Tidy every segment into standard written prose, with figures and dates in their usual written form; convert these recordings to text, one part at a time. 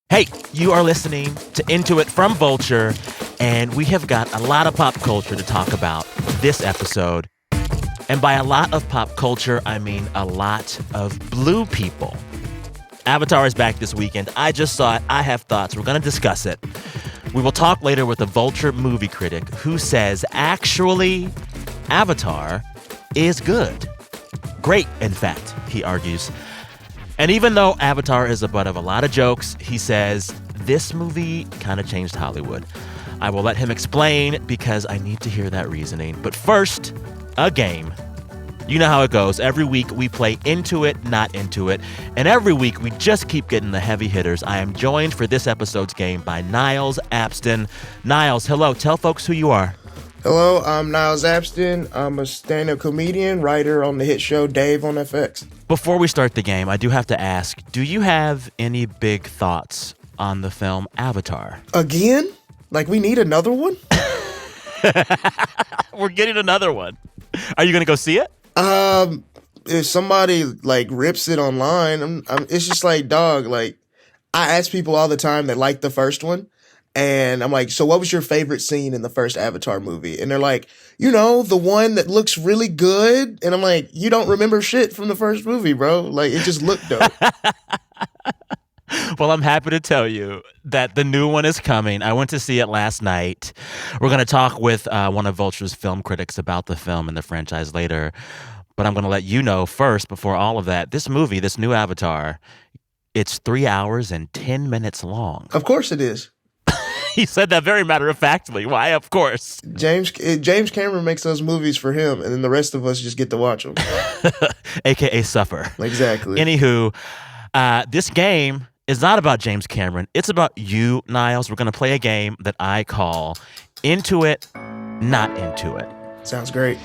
Hey, you are listening to Intoit from Vulture, and we have got a lot of pop culture to talk about this episode. And by a lot of pop culture, I mean a lot of blue people. Avatar is back this weekend. I just saw it. I have thoughts. We're going to discuss it. We will talk later with a Vulture movie critic who says, actually, Avatar is good. Great, in fact, he argues. And even though Avatar is the butt of a lot of jokes, he says this movie kind of changed Hollywood. I will let him explain because I need to hear that reasoning. But first, a game. You know how it goes. Every week we play Into It, Not Into It. And every week we just keep getting the heavy hitters. I am joined for this episode's game by Niles Abston. Niles, hello. Tell folks who you are. Hello, I'm Niles Abston. I'm a stand-up comedian, writer on the hit show Dave on FX. Before we start the game, I do have to ask, do you have any big thoughts on the film Avatar? Again? Like we need another one? We're getting another one. Are you going to go see it? If somebody like rips it online, it's just like, dog, like I ask people all the time that like the first one. And I'm like, so what was your favorite scene in the first Avatar movie? And they're like, you know, the one that looks really good. And I'm like, you don't remember shit from the first movie, bro. Like, it just looked dope. Well, I'm happy to tell you that the new one is coming. I went to see it last night. We're going to talk with one of Vulture's film critics about the film and the franchise later. But I'm going to let you know first, before all of that, this movie, this new Avatar, it's 3 hours and 10 minutes long. Of course it is. He said that very matter-of-factly. Why, of course. James Cameron makes those movies for him, and then the rest of us just get to watch them. AKA suffer. Exactly. Anywho, this game is not about James Cameron. It's about you, Niles. We're going to play a game that I call Into It, Not Into It. Sounds great.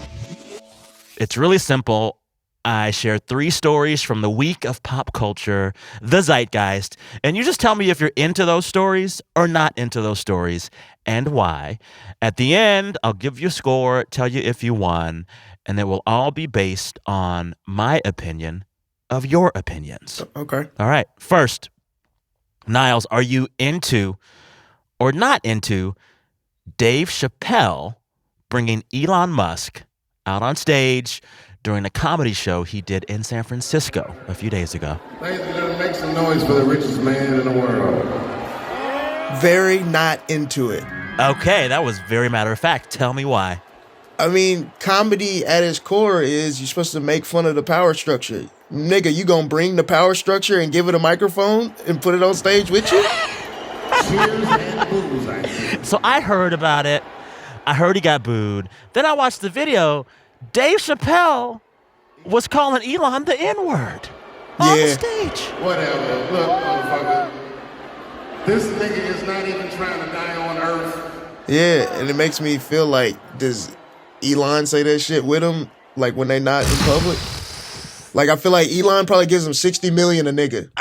It's really simple. I share 3 stories from the week of pop culture, the zeitgeist, and you just tell me if you're into those stories or not into those stories and why. At the end, I'll give you a score, tell you if you won, and it will all be based on my opinion of your opinions. Okay. All right. First, Niles, are you into or not into Dave Chappelle bringing Elon Musk out on stage during a comedy show he did in San Francisco a few days ago? Ladies and gentlemen, make some noise for the richest man in the world. Very not into it. Okay, that was very matter of fact. Tell me why. I mean, comedy at its core is you're supposed to make fun of the power structure. Nigga, you gonna bring the power structure and give it a microphone and put it on stage with you? Cheers and booze. So I heard about it. I heard he got booed. Then I watched the video. Dave Chappelle was calling Elon the N-word on the stage. Whatever. Look, motherfucker. This nigga is not even trying to die on Earth. Yeah, and it makes me feel like, does Elon say that shit with him, like when they not in public? Like, I feel like Elon probably gives him $60 million a nigga.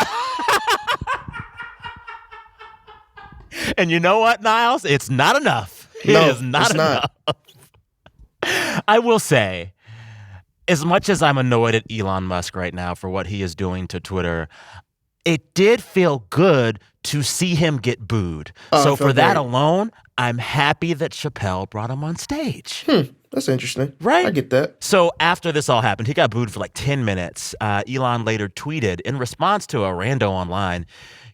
And you know what, Niles? It's not enough. No, It is not it's enough. not. I will say, as much as I'm annoyed at Elon Musk right now for what he is doing to Twitter, it did feel good to see him get booed. So for that alone, I'm happy that Chappelle brought him on stage. That's interesting. Right? I get that. So after this all happened, he got booed for like 10 minutes. Elon later tweeted in response to a rando online.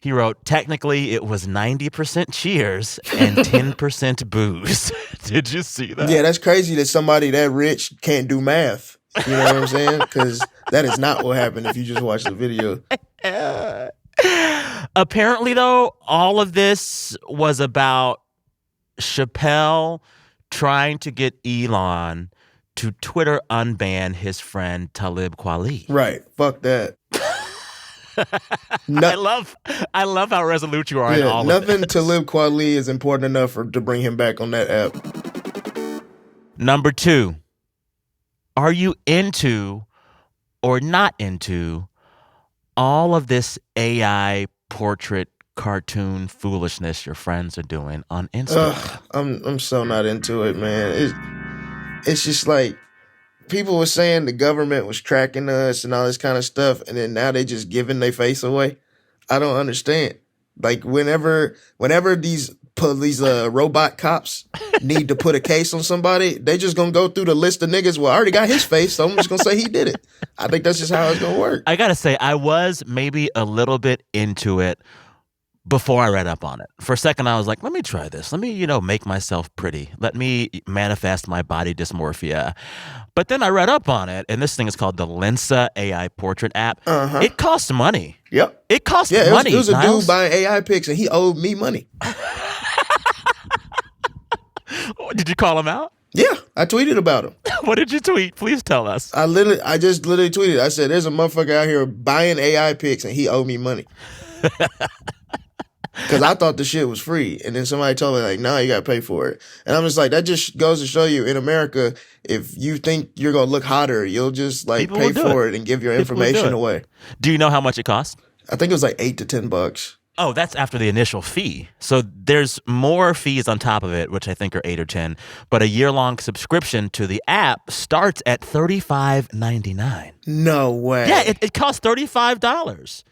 He wrote, technically, it was 90% cheers and 10% booze. Did you see that? Yeah, that's crazy that somebody that rich can't do math. You know what I'm saying? Because that is not what happened if you just watch the video. Apparently, though, all of this was about Chappelle trying to get Elon to Twitter unban his friend Talib Kweli. Right. Fuck that. I love how resolute you are in all of nothing this. Talib Kweli is important enough to bring him back on that app. Number 2, are you into or not into all of this AI portrait cartoon foolishness your friends are doing on Instagram? I'm so not into it, man. It's just like people were saying the government was tracking us and all this kind of stuff, and then now they just giving their face away. I don't understand. Like whenever these robot cops need to put a case on somebody, they just gonna go through the list of niggas. Well, I already got his face, so I'm just gonna say he did it. I think that's just how it's gonna work. I gotta say, I was maybe a little bit into it before I read up on it. For a second, I was like, let me try this. Let me, make myself pretty. Let me manifest my body dysmorphia. But then I read up on it, and this thing is called the Lensa AI portrait app. It costs money. Yep. It costs money. It was a Niles. dude buying AI pics, and he owed me money. Did you call him out? Yeah, I tweeted about him. What did you tweet? Please tell us. I just literally tweeted. I said, "There's a motherfucker out here buying AI pics, and he owed me money." Because I thought the shit was free. And then somebody told me, like, nah, you got to pay for it. And I'm just like, that just goes to show you, in America, if you think you're going to look hotter, you'll just, like, pay for it and give your information away. Do you know how much it costs? I think it was like $8 to $10. Oh, that's after the initial fee. So there's more fees on top of it, which I think are 8 or 10. But a year-long subscription to the app starts at $35.99. No way. Yeah, it costs $35.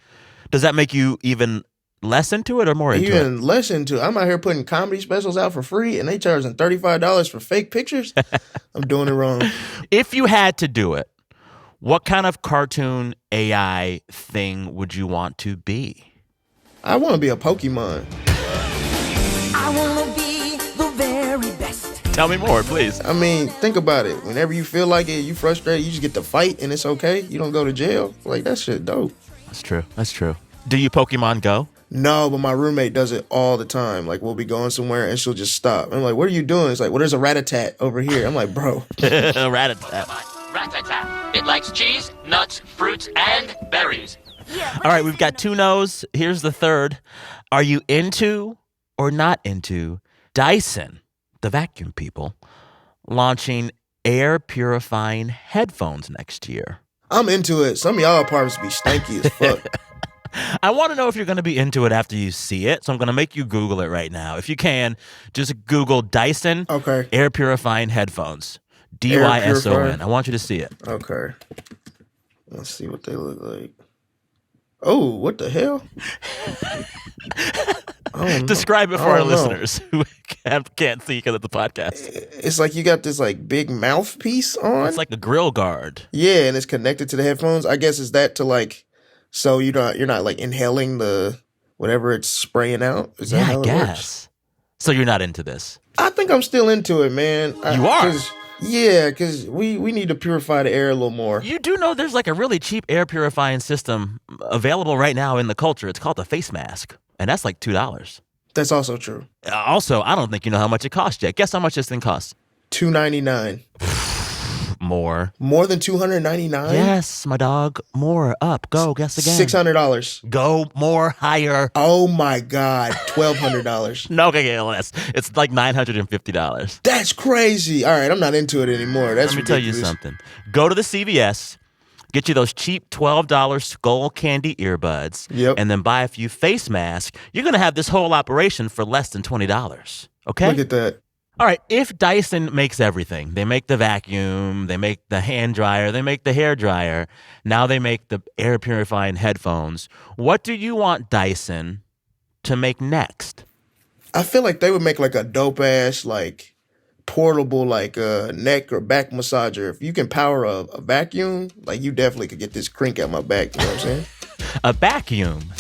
Does that make you even less into it or more into it? Even less into it. I'm out here putting comedy specials out for free, and they charging $35 for fake pictures. I'm doing it wrong. If you had to do it, what kind of cartoon AI thing would you want to be? I want to be a Pokemon. I want to be the very best. Tell me more, please. I mean, think about it. Whenever you feel like it, you frustrated, you just get to fight, and it's okay. You don't go to jail. Like, that shit dope. That's true. That's true. Do you Pokemon Go? No, but my roommate does it all the time. Like, we'll be going somewhere, and she'll just stop. I'm like, what are you doing? It's like, well, there's a rat-a-tat over here. I'm like, bro. Rat-a-tat. Rat-a-tat. It likes cheese, nuts, fruits, and berries. All right, we've got 2 no's. Here's the third. Are you into or not into Dyson, the vacuum people, launching air purifying headphones next year? I'm into it. Some of y'all apartments be stanky as fuck. I want to know if you're going to be into it after you see it, so I'm going to make you Google it right now. If you can, just Google Dyson air purifying headphones. DYSON. I want you to see it. Okay. Let's see what they look like. Oh, what the hell? Describe it for our listeners who can't see because of the podcast. It's like you got this like big mouthpiece on. It's like a grill guard. Yeah, and it's connected to the headphones. I guess is that to like, so you're not like inhaling the whatever it's spraying out. Is that how it works? So you're not into this? I think I'm still into it, man. You are. Yeah, because we need to purify the air a little more. You do know there's like a really cheap air purifying system available right now in the culture. It's called the face mask, and that's like $2. That's also true. Also, I don't think you know how much it costs yet. Guess how much this thing costs? $299. More. More than $299? Yes, my dog. More. Up. Go. Guess again. $600. Go more. Higher. Oh my God. $1,200. No, okay, less. It's like $950. That's crazy. All right, I'm not into it anymore. That's Let me tell you something. Go to the CVS, get you those cheap $12 Skull Candy earbuds, and then buy a few face masks. You're going to have this whole operation for less than $20. Okay? Look at that. All right, if Dyson makes everything, they make the vacuum, they make the hand dryer, they make the hair dryer, now they make the air purifying headphones, what do you want Dyson to make next? I feel like they would make like a dope ass like portable like neck or back massager. If you can power a vacuum, like you definitely could get this crink out my back. You know what I'm saying? A vacuum.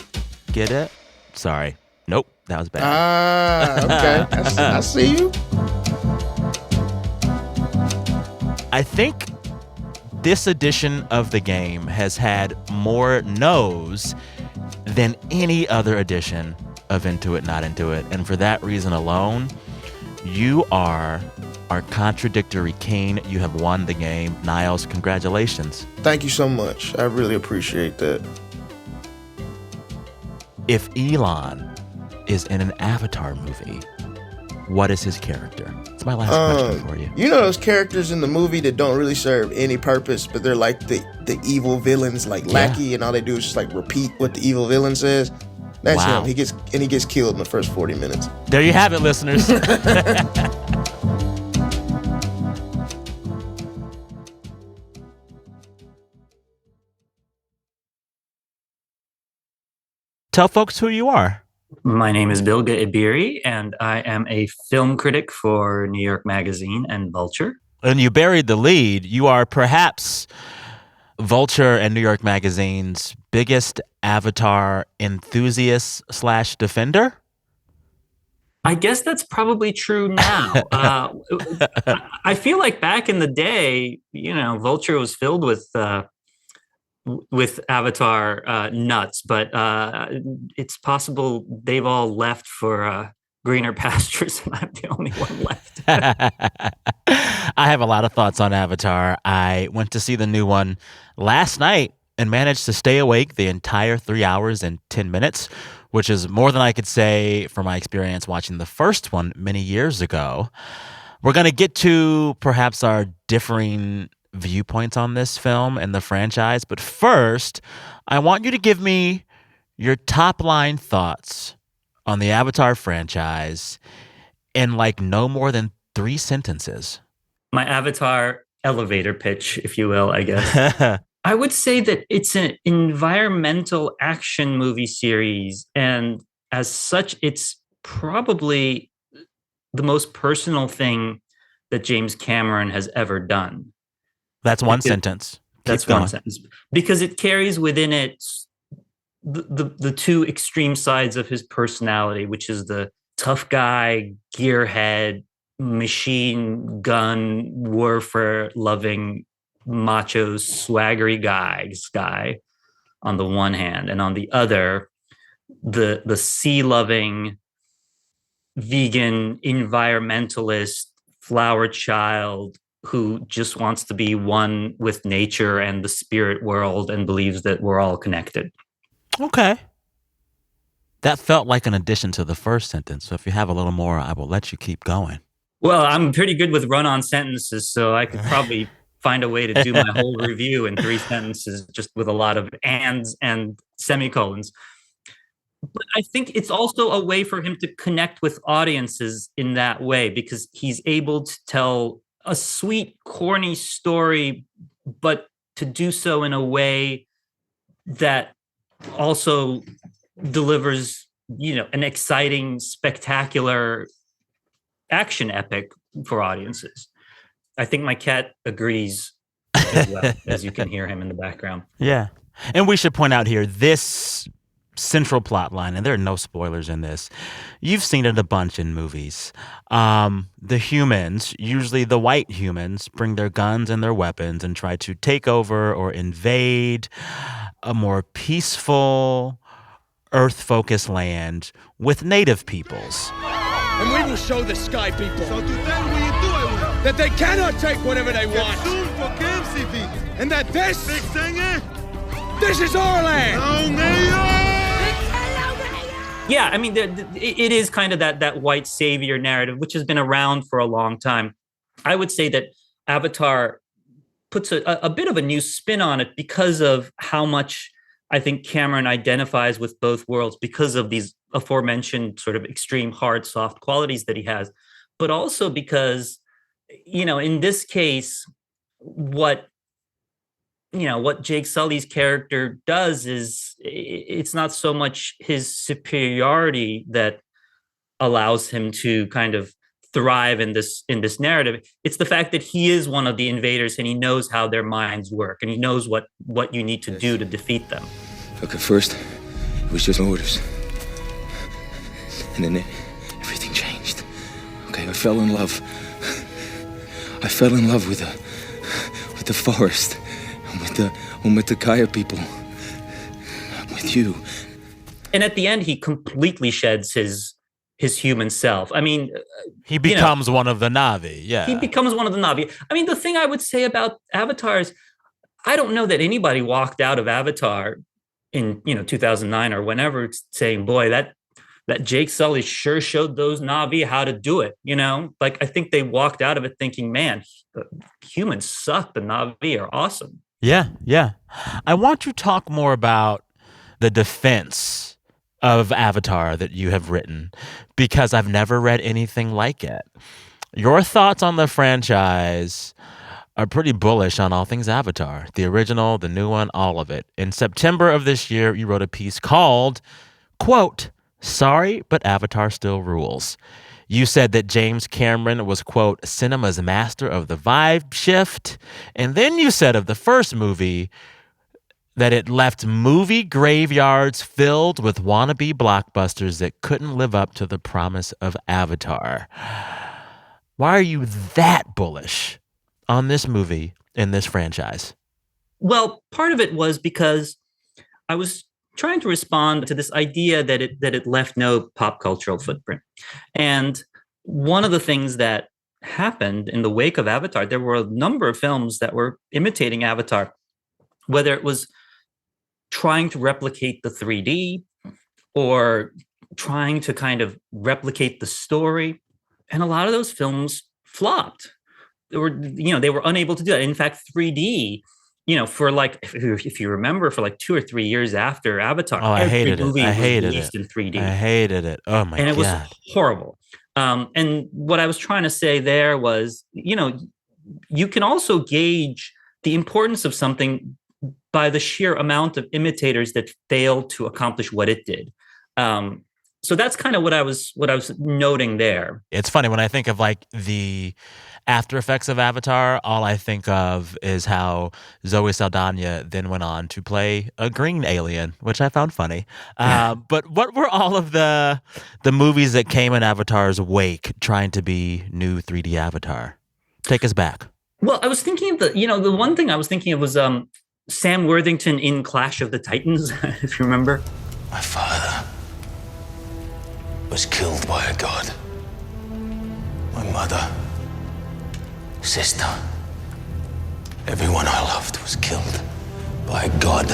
Get it? Sorry. Nope, that was bad. Okay. I see you. I think this edition of the game has had more no's than any other edition of Into It, Not Into It. And for that reason alone, you are our contradictory king. You have won the game. Niles, congratulations. Thank you so much. I really appreciate that. If Elon is in an Avatar movie, what is his character? It's my last question for you. You know those characters in the movie that don't really serve any purpose, but they're like the evil villains, like Lackey, and all they do is just like repeat what the evil villain says. That's him. He gets killed in the first 40 minutes. There you have it, listeners. Tell folks who you are. My name is Bilge Ebiri, and I am a film critic for New York Magazine and Vulture. And you buried the lead. You are perhaps Vulture and New York Magazine's biggest Avatar enthusiast slash defender. I guess that's probably true now. I feel like back in the day, Vulture was filled with Avatar nuts, but it's possible they've all left for greener pastures, and I'm the only one left. I have a lot of thoughts on Avatar. I went to see the new one last night and managed to stay awake the entire 3 hours and 10 minutes, which is more than I could say for my experience watching the first one many years ago. We're going to get to perhaps our differing viewpoints on this film and the franchise. But first, I want you to give me your top line thoughts on the Avatar franchise in like no more than 3 sentences. My Avatar elevator pitch, if you will, I guess. I would say that it's an environmental action movie series. And as such, it's probably the most personal thing that James Cameron has ever done. That's one sentence. That's one sentence. Because it carries within it the two extreme sides of his personality, which is the tough guy, gearhead, machine gun, warfare loving, macho, swaggery guy on the one hand, and on the other, the sea loving, vegan, environmentalist, flower child who just wants to be one with nature and the spirit world and believes that we're all connected. Okay. That felt like an addition to the first sentence. So if you have a little more, I will let you keep going. Well, I'm pretty good with run-on sentences, so I could probably find a way to do my whole review in 3 sentences, just with a lot of ands and semicolons. But I think it's also a way for him to connect with audiences in that way, because he's able to tell a sweet, corny story, but to do so in a way that also delivers, an exciting, spectacular action epic for audiences. I think my cat agrees as well, as you can hear him in the background. Yeah. And we should point out here, this central plot line, and there are no spoilers in this. You've seen it a bunch in movies. The humans, usually the white humans, bring their guns and their weapons and try to take over or invade a more peaceful, earth-focused land with native peoples. And we will show the sky people that they cannot take whatever they want. And that this is our land. Yeah, I mean, it is kind of that white savior narrative, which has been around for a long time. I would say that Avatar puts a bit of a new spin on it because of how much I think Cameron identifies with both worlds, because of these aforementioned sort of extreme hard, soft qualities that he has, but also because, in this case, what Jake Sully's character does is it's not so much his superiority that allows him to kind of thrive in this narrative. It's the fact that he is one of the invaders and he knows how their minds work and he knows what you need to do to defeat them. Look, at first, it was just orders. And then everything changed. Okay, I fell in love. I fell in love with the forest. With the Kaya people. With you. And at the end, he completely sheds his human self. I mean, he becomes one of the Na'vi. Yeah, he becomes one of the Na'vi. I mean, the thing I would say about Avatar is, I don't know that anybody walked out of Avatar in 2009 or whenever saying, "Boy, that Jake Sully sure showed those Na'vi how to do it." Like I think they walked out of it thinking, "Man, humans suck. The Na'vi are awesome." Yeah. I want to talk more about the defense of Avatar that you have written, because I've never read anything like it. Your thoughts on the franchise are pretty bullish on all things Avatar, the original, the new one, all of it. In September of this year, you wrote a piece called, quote, Sorry, but Avatar still rules. You said that James Cameron was, quote, cinema's master of the vibe shift. And then you said of the first movie that it left movie graveyards filled with wannabe blockbusters that couldn't live up to the promise of Avatar. Why are you that bullish on this movie in this franchise? Well, part of it was because I was trying to respond to this idea that it left no pop cultural footprint. And one of the things that happened in the wake of Avatar, there were a number of films that were imitating Avatar, whether it was trying to replicate the 3D or trying to kind of replicate the story. And a lot of those films flopped. They were unable to do that. In fact, 3D, for like, if you remember, for like 2 or 3 years after Avatar, I hated movie it. I was hated released it. in 3D. I hated it. Oh my God. And it was horrible. And what I was trying to say there was, you can also gauge the importance of something by the sheer amount of imitators that failed to accomplish what it did. So that's kind of what I was noting there. It's funny when I think of like the after effects of Avatar, all I think of is how Zoe Saldana then went on to play a green alien, which I found funny. But what were all of the movies that came in Avatar's wake trying to be new 3D Avatar? Take us back. Well, I was thinking of the one thing I was thinking of was Sam Worthington in Clash of the Titans, if you remember. My father was killed by a god. My mother, sister, everyone I loved was killed by a god.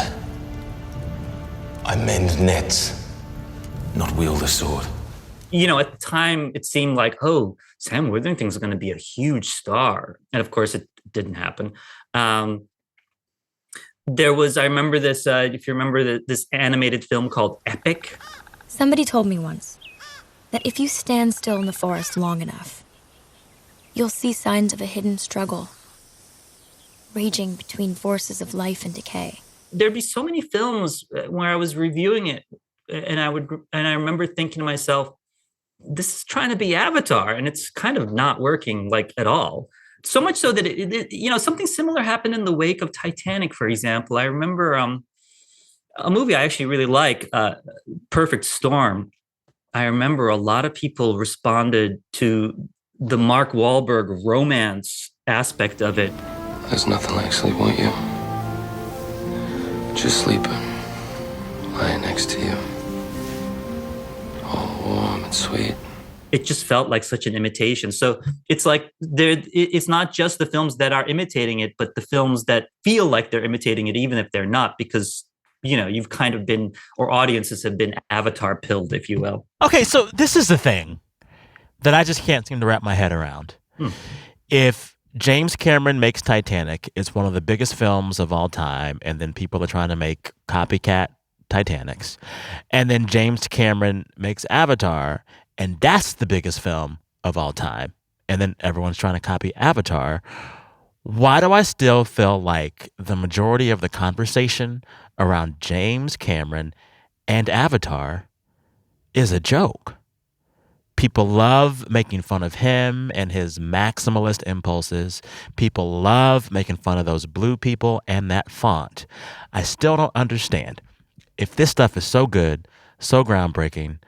I mend nets, not wield a sword. At the time, it seemed like, oh, Sam Worthington's going to be a huge star. And of course, it didn't happen. I remember this, if you remember this animated film called Epic. Somebody told me once that if you stand still in the forest long enough, you'll see signs of a hidden struggle, raging between forces of life and decay. There'd be so many films where I was reviewing it, and I remember thinking to myself, this is trying to be Avatar, and it's kind of not working like at all. So much so that something similar happened in the wake of Titanic, for example. I remember a movie I actually really like, Perfect Storm. I remember a lot of people responded to the Mark Wahlberg romance aspect of it. There's nothing like sleep, won't you? Just sleeping, lying next to you, all warm and sweet. It just felt like such an imitation. So it's like it's not just the films that are imitating it, but the films that feel like they're imitating it, even if they're not, because you've kind of been, or audiences have been Avatar pilled, if you will. Okay, so this is the thing that I just can't seem to wrap my head around. If James Cameron makes Titanic, it's one of the biggest films of all time, and then people are trying to make copycat Titanics. And then James Cameron makes Avatar, and that's the biggest film of all time. And then everyone's trying to copy Avatar. Why do I still feel like the majority of the conversation around James Cameron and Avatar is a joke? People love making fun of him and his maximalist impulses. People love making fun of those blue people and that font. I still don't understand. If this stuff is so good, so groundbreaking,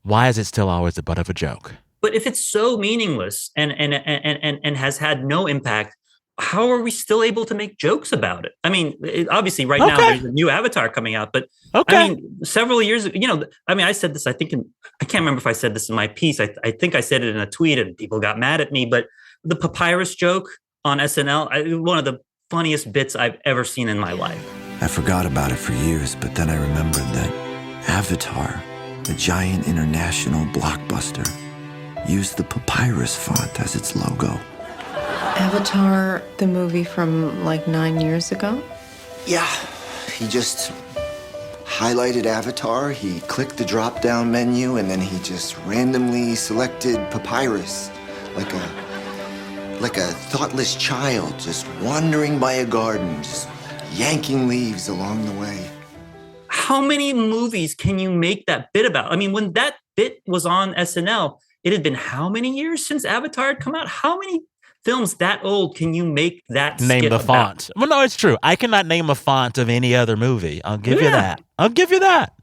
why is it still always the butt of a joke? But if it's so meaningless and has had no impact, how are we still able to make jokes about it? I mean, obviously right now there's a new Avatar coming out, but I mean, several years, I said this, I can't remember if I said this in my piece. I think I said it in a tweet and people got mad at me, but the Papyrus joke on SNL, one of the funniest bits I've ever seen in my life. I forgot about it for years, but then I remembered that Avatar, the giant international blockbuster, used the Papyrus font as its logo. Avatar, the movie from like 9 years ago? Yeah, he just highlighted Avatar, he clicked the drop-down menu, and then he just randomly selected Papyrus, like a thoughtless child just wandering by a garden, just yanking leaves along the way. how many movies can you make that bit about? I mean, when that bit was on SNL, it had been how many years since Avatar had come out? How many films that old can you make that Name skit the about? font. Well, no, it's true. I cannot name a font of any other movie. I'll give you that. I'll give you that.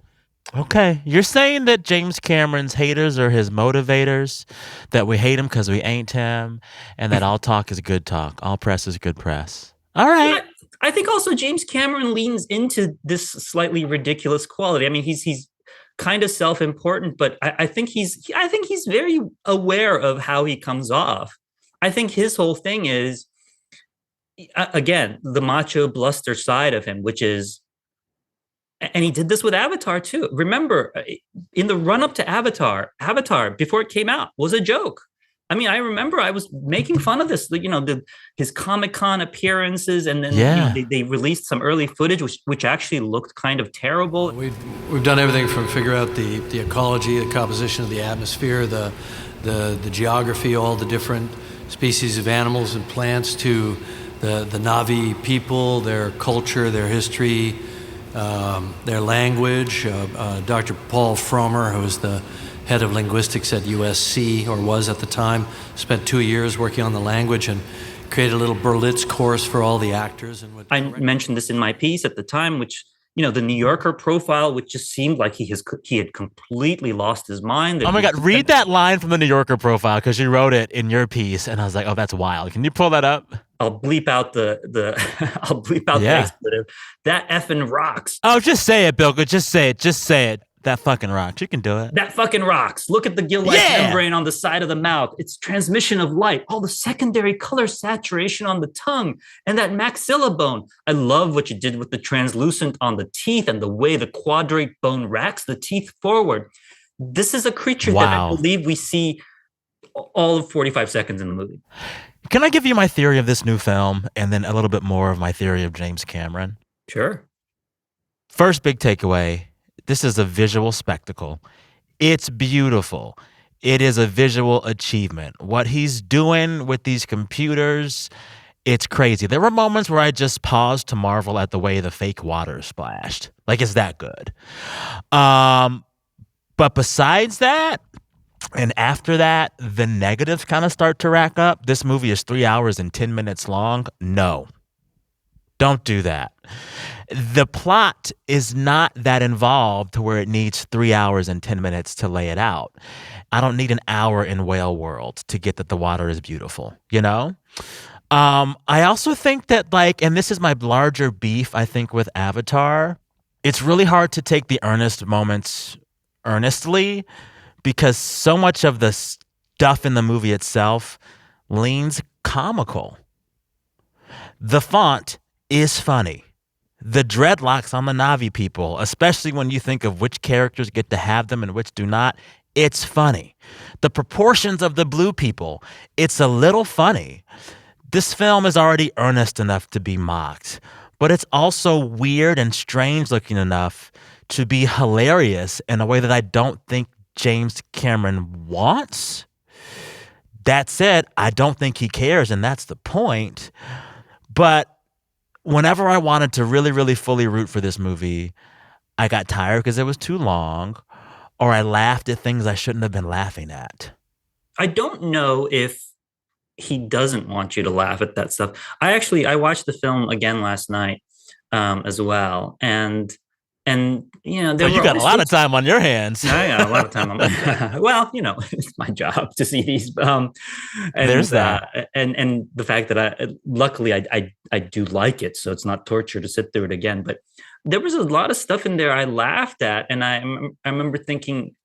Okay. You're saying that James Cameron's haters are his motivators, that we hate him because we ain't him, and that all talk is good talk. All press is good press. All right. Yeah, I think also James Cameron leans into this slightly ridiculous quality. I mean, he's kind of self-important, but I think he's very aware of how he comes off. I think his whole thing is, again, the macho bluster side of him, which is, and he did this with Avatar too. Remember, in the run-up to Avatar, before it came out, was a joke. I mean, I remember I was making fun of this, his Comic-Con appearances, and then they released some early footage, which actually looked kind of terrible. We've done everything from figure out the ecology, the composition of the atmosphere, the geography, all the different species of animals and plants, to the Na'vi people, their culture, their history, their language. Dr. Paul Frommer, who is the head of linguistics at USC, or was at the time, spent 2 years working on the language and created a little Berlitz course for all the actors. And I mentioned this in my piece at the time, which, the New Yorker profile, which just seemed like he had completely lost his mind. Oh my God, read that line from the New Yorker profile, because you wrote it in your piece, and I was like, oh, that's wild. Can you pull that up? I'll bleep out the the expletive. That effing rocks. Oh, just say it, Bilge. Just say it. That fucking rocks. You can do it. That fucking rocks. Look at the gill-like membrane on the side of the mouth. It's transmission of light. All the secondary color saturation on the tongue and that maxilla bone. I love what you did with the translucent on the teeth and the way the quadrate bone racks the teeth forward. This is a creature that I believe we see all of 45 seconds in the movie. Can I give you my theory of this new film and then a little bit more of my theory of James Cameron? Sure. First big takeaway. This is a visual spectacle. It's beautiful. It is a visual achievement. What he's doing with these computers, it's crazy. There were moments where I just paused to marvel at the way the fake water splashed. Like, it's that good. But besides that, and after that, the negatives kind of start to rack up. This movie is 3 hours and 10 minutes long. No. Don't do that. The plot is not that involved to where it needs 3 hours and 10 minutes to lay it out. I don't need an hour in Whale World to get that the water is beautiful, I also think that, and this is my larger beef, I think, with Avatar, it's really hard to take the earnest moments earnestly because so much of the stuff in the movie itself leans comical. The font is funny. The dreadlocks on the Na'vi people, especially when you think of which characters get to have them and which do not, it's funny. The proportions of the blue people, it's a little funny. This film is already earnest enough to be mocked, but it's also weird and strange looking enough to be hilarious in a way that I don't think James Cameron wants. That said, I don't think he cares, and that's the point. But whenever I wanted to really, really fully root for this movie, I got tired because it was too long, or I laughed at things I shouldn't have been laughing at. I don't know if he doesn't want you to laugh at that stuff. I watched the film again last night as well, and you got a lot of time on your hands. I got a lot of time on my well, it's my job to see these. And there's that, and the fact that luckily I do like it, so it's not torture to sit through it again. But there was a lot of stuff in there I laughed at, and I remember thinking,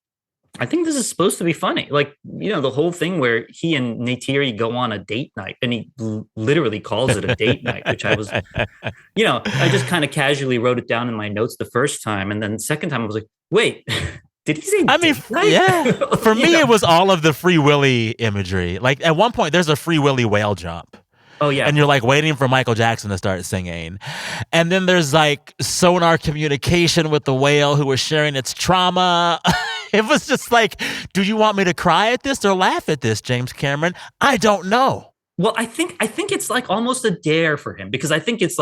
I think this is supposed to be funny. The whole thing where he and Neytiri go on a date night, and he literally calls it a date night, which I was, I just kind of casually wrote it down in my notes the first time. And then the second time I was like, wait, did he say date night? Yeah. For me, it was all of the Free Willy imagery. Like at one point, there's a Free Willy whale jump. Oh, yeah. And you're waiting for Michael Jackson to start singing. And then there's sonar communication with the whale who was sharing its trauma. It was just do you want me to cry at this or laugh at this, James Cameron? I don't know. Well, I think it's almost a dare for him, because I think it's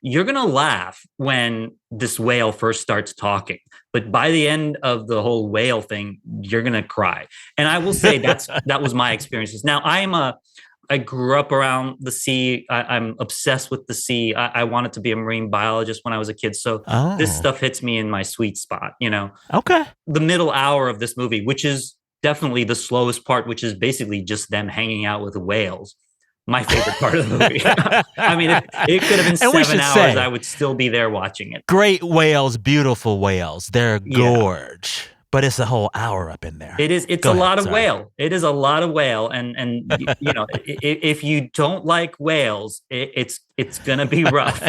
you're going to laugh when this whale first starts talking. But by the end of the whole whale thing, you're going to cry. And I will say that was my experiences. Now, I grew up around the sea. I'm obsessed with the sea. I wanted to be a marine biologist when I was a kid. So this stuff hits me in my sweet spot, Okay. The middle hour of this movie, which is definitely the slowest part, which is basically just them hanging out with the whales. My favorite part of the movie. I mean, it could have been 7 hours. I would still be there watching it. Great whales, beautiful whales. They're gorge. But it's a whole hour up in there. It is. It's a lot of whale. It is a lot of whale, and if you don't like whales, it's gonna be rough.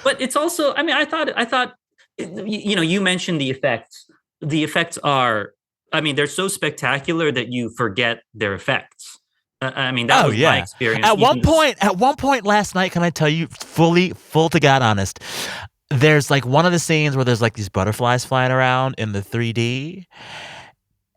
But it's also. I mean, I thought. You mentioned the effects. The effects are. I mean, they're so spectacular that you forget their effects. I mean, that was my experience. At one point last night, can I tell you, full to God honest. There's like one of the scenes where there's like these butterflies flying around in the 3D.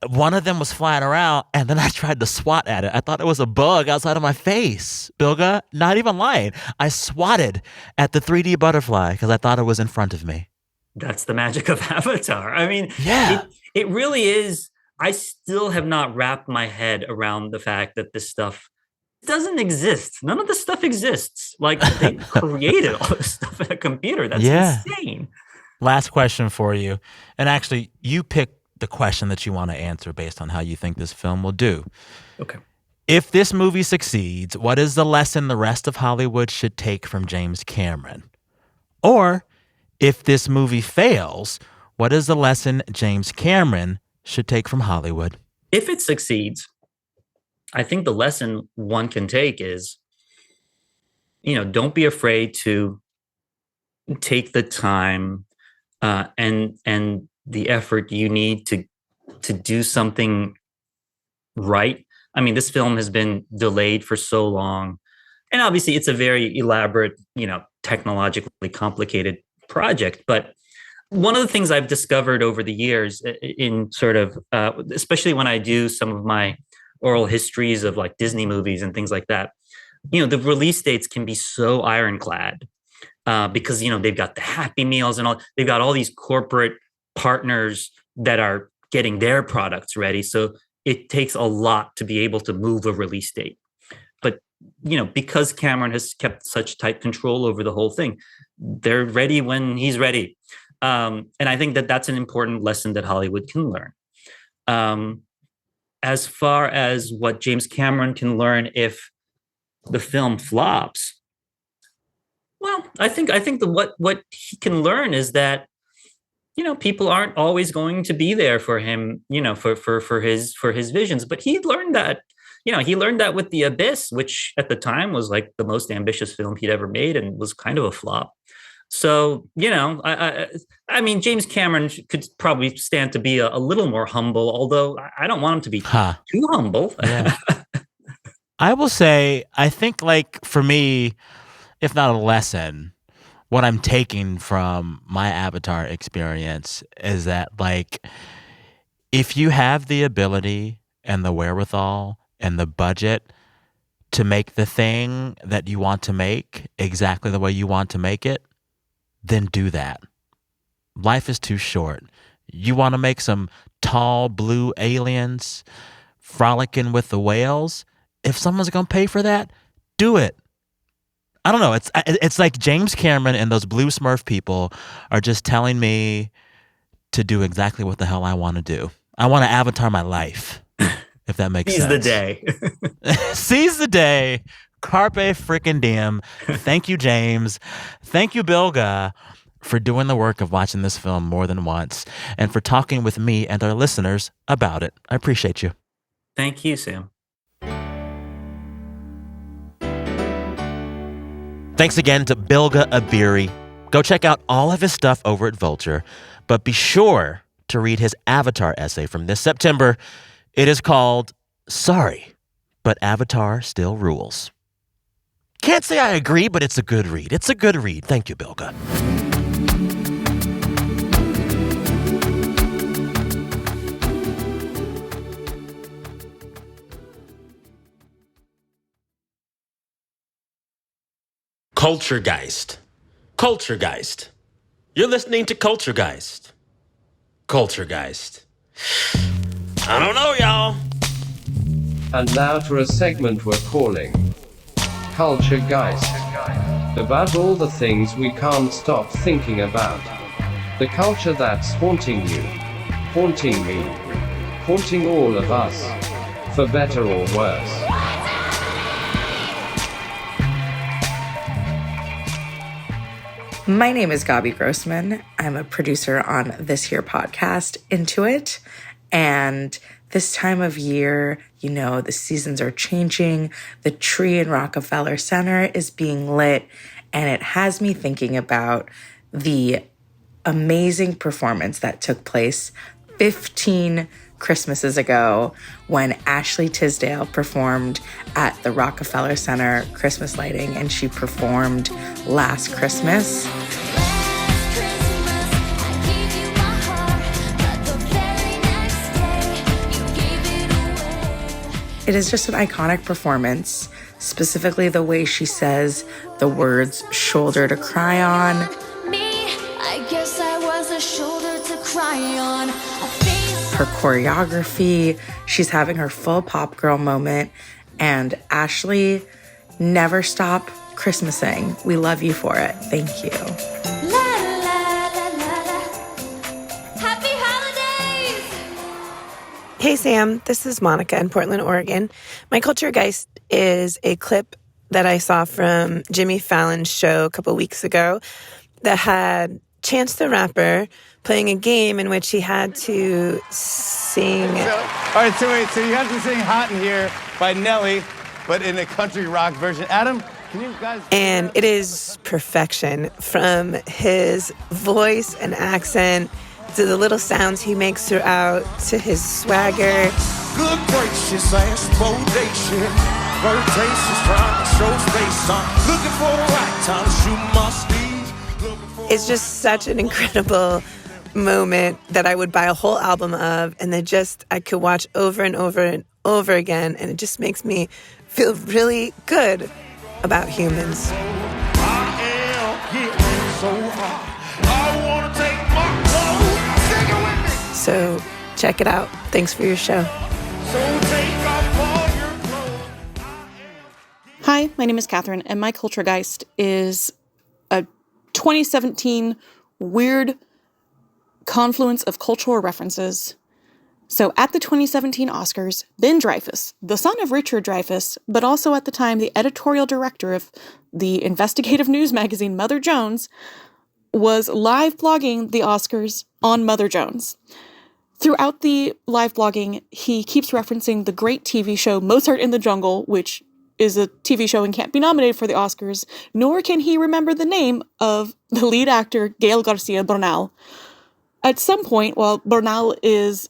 One of them was flying around, and then I tried to swat at it. I thought it was a bug outside of my face. Bilge, not even lying. I swatted at the 3D butterfly because I thought it was in front of me. That's the magic of Avatar. I mean, yeah, it really is. I still have not wrapped my head around the fact that this stuff doesn't exist. None of this stuff exists. Like, they created all this stuff in a computer. That's insane. Last question for you. And actually, you pick the question that you want to answer based on how you think this film will do. Okay. If this movie succeeds, what is the lesson the rest of Hollywood should take from James Cameron? Or if this movie fails, what is the lesson James Cameron should take from Hollywood? If it succeeds, I think the lesson one can take is, don't be afraid to take the time and the effort you need to do something right. I mean, this film has been delayed for so long, and obviously it's a very elaborate, technologically complicated project. But one of the things I've discovered over the years in sort of, especially when I do some of my oral histories of like Disney movies and things like that, the release dates can be so ironclad because, they've got the Happy Meals and all, they've got all these corporate partners that are getting their products ready. So it takes a lot to be able to move a release date. But, because Cameron has kept such tight control over the whole thing, they're ready when he's ready. And I think that that's an important lesson that Hollywood can learn. As far as what James Cameron can learn if the film flops, well, I think what he can learn is that, people aren't always going to be there for him, for his visions. But he learned that, with The Abyss, which at the time was like the most ambitious film he'd ever made and was kind of a flop. So, I mean, James Cameron could probably stand to be a little more humble, although I don't want him to be too humble. Yeah. I will say, I think, like, for me, if not a lesson, what I'm taking from my Avatar experience is that, like, if you have the ability and the wherewithal and the budget to make the thing that you want to make exactly the way you want to make it, then do that. Life is too short. You want to make some tall blue aliens frolicking with the whales? If someone's going to pay for that, do it. I don't know. It's like James Cameron and those blue Smurf people are just telling me to do exactly what the hell I want to do. I want to avatar my life, if that makes sense. Seize the day. Seize the day. Carpe freaking diem. Thank you, James. Thank you, Bilge, for doing the work of watching this film more than once and for talking with me and our listeners about it. I appreciate you. Thank you, Sam. Thanks again to Bilge Ebiri. Go check out all of his stuff over at Vulture, but be sure to read his Avatar essay from this September. It is called Sorry, but Avatar Still Rules. Can't say I agree, but it's a good read. It's a good read. Thank you, Bilge. Culturegeist. Culturegeist. You're listening to Culturegeist. Culturegeist. I don't know, y'all. And now to a segment we're calling Culturegeist. About all the things we can't stop thinking about. The culture that's haunting you, haunting me, haunting all of us, for better or worse. My name is Gabi Grossman. I'm a producer on this here podcast, Intoit. And this time of year, you know, the seasons are changing. The tree in Rockefeller Center is being lit. And it has me thinking about the amazing performance that took place 15 Christmases ago when Ashley Tisdale performed at the Rockefeller Center Christmas lighting, and she performed Last Christmas. It is just an iconic performance, specifically the way she says the words shoulder to cry on. I guess I was a shoulder to cry on. Her choreography, she's having her full pop girl moment. And Ashley, never stop Christmasing. We love you for it. Thank you. La, la, la, la, la. Happy holidays! Hey, Sam. This is Monica in Portland, Oregon. My Culturegeist is a clip that I saw from Jimmy Fallon's show a couple weeks ago that had Chance the Rapper playing a game in which he had to sing. All right, so you have to sing Hot in Here by Nelly, but in a country rock version. Adam, can you guys... And it is perfection, from his voice and accent to the little sounds he makes throughout to his swagger. Good gracious ass bodation. Rotations trying to show space. I'm looking for the right time to shoot my steeds. It's just such an incredible moment that I would buy a whole album of, and then I could watch over and over and over again, and it just makes me feel really good about humans. I am hitting so hard. I want to take my clothes. Sing it with me. So check it out. Thanks for your show. So take off all your clothes. Hi, my name is Catherine, and my Culturegeist is a 2017 weird confluence of cultural references. So at the 2017 Oscars, Ben Dreyfus, the son of Richard Dreyfus, but also at the time the editorial director of the investigative news magazine Mother Jones, was live blogging the Oscars on Mother Jones. Throughout the live blogging, he keeps referencing the great TV show Mozart in the Jungle, which is a TV show and can't be nominated for the Oscars, nor can he remember the name of the lead actor, Gael Garcia Bernal. At some point, while Bernal is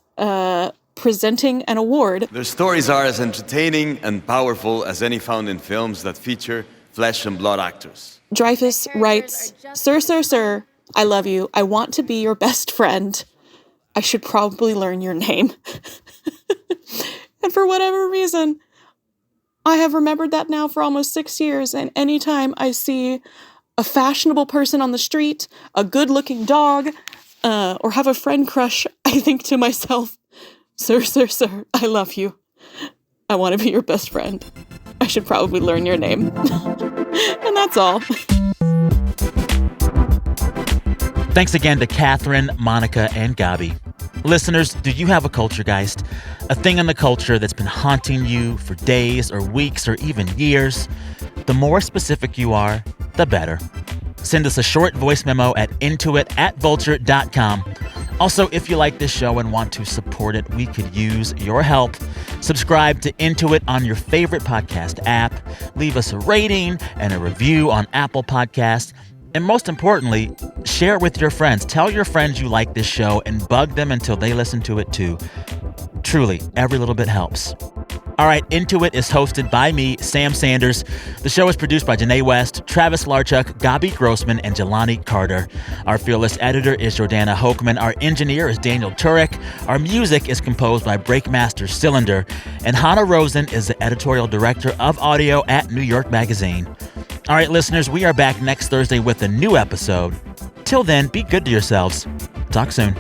presenting an award... Their stories are as entertaining and powerful as any found in films that feature flesh and blood actors. Dreyfus writes, Sir, I love you. I want to be your best friend. I should probably learn your name. And for whatever reason, I have remembered that now for almost 6 years, and anytime I see a fashionable person on the street, a good-looking dog, or have a friend crush, I think to myself, Sir, I love you. I want to be your best friend. I should probably learn your name. And that's all. Thanks again to Catherine, Monica, and Gabi. Listeners, do you have a Culturegeist? A thing in the culture that's been haunting you for days or weeks or even years? The more specific you are, the better. Send us a short voice memo at intoit@vulture.com. Also, if you like this show and want to support it, we could use your help. Subscribe to Intoit on your favorite podcast app. Leave us a rating and a review on Apple Podcasts. And most importantly, share it with your friends. Tell your friends you like this show and bug them until they listen to it too. Truly, every little bit helps. All right, Intoit is hosted by me, Sam Sanders. The show is produced by Janae West, Travis Larchuk, Gabi Grossman, and Jelani Carter. Our fearless editor is Jordana Hochman. Our engineer is Daniel Turek. Our music is composed by Breakmaster Cylinder. And Hannah Rosen is the editorial director of audio at New York Magazine. All right, listeners, we are back next Thursday with a new episode. Till then, be good to yourselves. Talk soon.